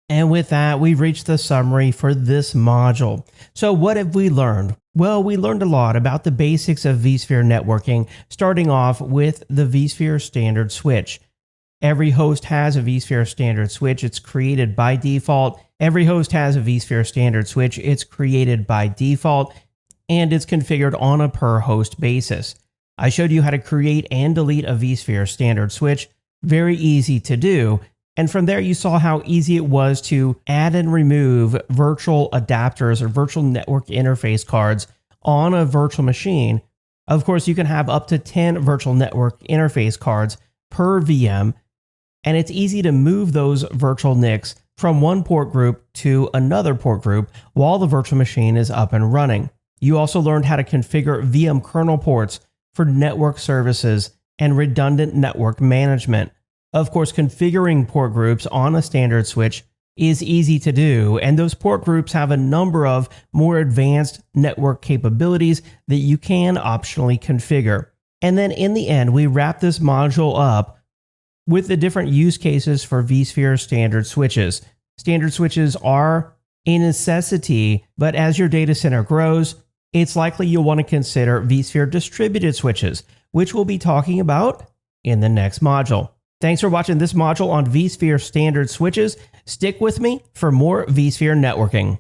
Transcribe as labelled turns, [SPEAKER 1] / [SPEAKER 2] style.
[SPEAKER 1] And with that, we've reached the summary for this module. So what have we learned? Well, we learned a lot about the basics of vSphere networking, starting off with the vSphere standard switch. Every host has a vSphere standard switch. It's created by default. Every host has a vSphere standard switch. It's created by default, and it's configured on a per host basis. I showed you how to create and delete a vSphere standard switch. Very easy to do. And from there, you saw how easy it was to add and remove virtual adapters or virtual network interface cards on a virtual machine. Of course, you can have up to 10 virtual network interface cards per VM, and it's easy to move those virtual NICs from one port group to another port group while the virtual machine is up and running. You also learned how to configure VM kernel ports for network services and redundant network management. Of course, configuring port groups on a standard switch is easy to do, and those port groups have a number of more advanced network capabilities that you can optionally configure. And then in the end, we wrap this module up with the different use cases for vSphere standard switches. Standard switches are a necessity, but as your data center grows, it's likely you'll want to consider vSphere distributed switches, which we'll be talking about in the next module. Thanks for watching this module on vSphere standard switches. Stick with me for more vSphere networking.